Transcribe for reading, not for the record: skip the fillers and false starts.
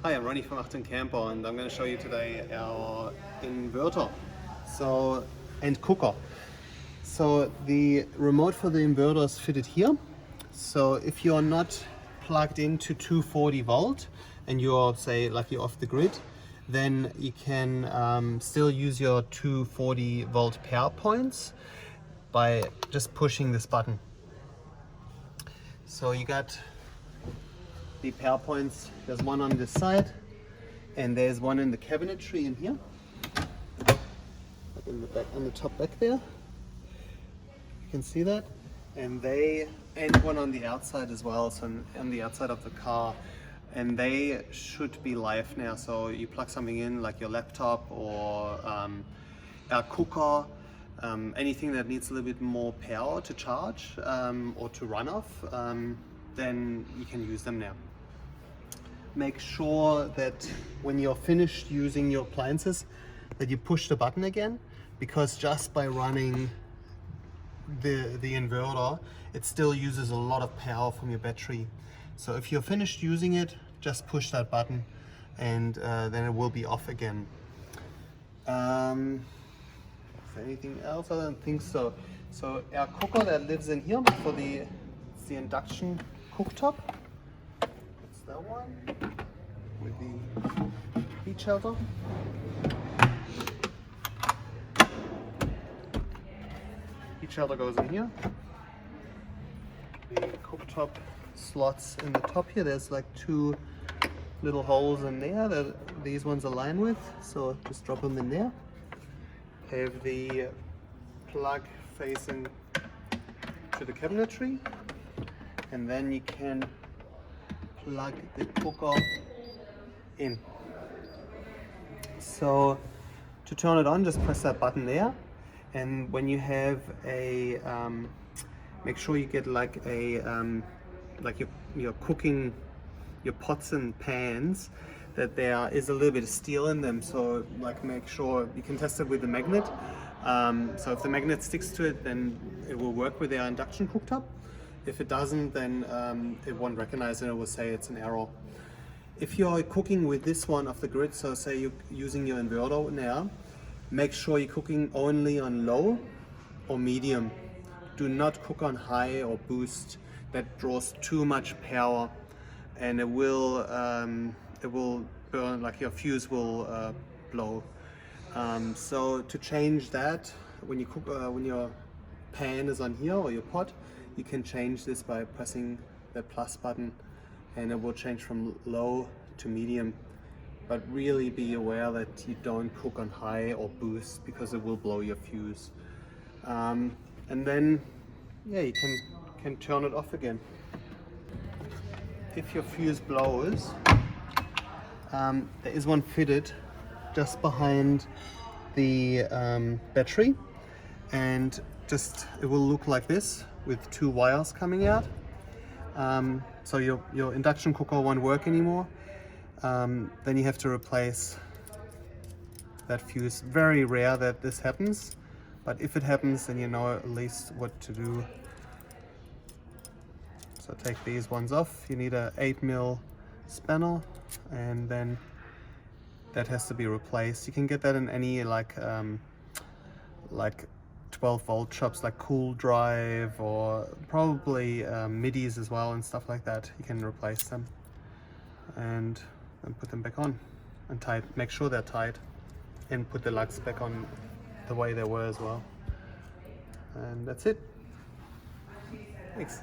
Hi, I'm Ronny from Achtung Camper, and I'm going to show you today our inverter and cooker. So the remote for the inverter is fitted here. So if you're not plugged into 240 volt and you're, say, like you're off the grid, then you can still use your 240 volt power points by just pushing this button. So you got the power points. There's one on this side and there's one in the cabinetry in here, in the back, on the top back there. You can see that, and one on the outside as well, so on the outside of the car, and they should be live now. So you plug something in, like your laptop or our cooker, anything that needs a little bit more power to charge or to run off, then you can use them now. Make sure that when you're finished using your appliances that you push the button again, because just by running the inverter, it still uses a lot of power from your battery. So if you're finished using it, just push that button and then it will be off again. Is there anything else? I don't think so. So our cooker that lives in here it's the induction cooktop. It's that one with the heat shelter. Heat shelter goes in here. The cooktop slots in the top here. There's like two little holes in there that these ones align with. So just drop them in there. Have the plug facing to the cabinetry, and then you can plug the cooker in. So to turn it on, just press that button there, and when you have a make sure you get like a like your cooking, your pots and pans, that there is a little bit of steel in them. So like make sure you can test it with the magnet. So if the magnet sticks to it, then it will work with our induction cooktop. If it doesn't, then it won't recognize it. It will say it's an error. If you're cooking with this one off the grid, so say you're using your inverter now, make sure you're cooking only on low or medium. Do not cook on high or boost. That draws too much power, and it will burn, like your fuse will blow. So to change that, when you cook, when your pan is on here or your pot, you can change this by pressing the plus button, and it will change from low to medium. But really be aware that you don't cook on high or boost, because it will blow your fuse. And then, yeah, you can turn it off again. If your fuse blows, there is one fitted just behind the battery, and it will look like this with two wires coming out. So your induction cooker won't work anymore. Then you have to replace that fuse. Very rare that this happens, but if it happens, then you know at least what to do. So take these ones off. You need a 8mm spanner, and then that has to be replaced. You can get that in any like 12 volt shops, like Cool Drive, or probably midis as well and stuff like that. You can replace them and put them back on and make sure they're tight, and put the lugs back on the way they were as well. And that's it. Thanks.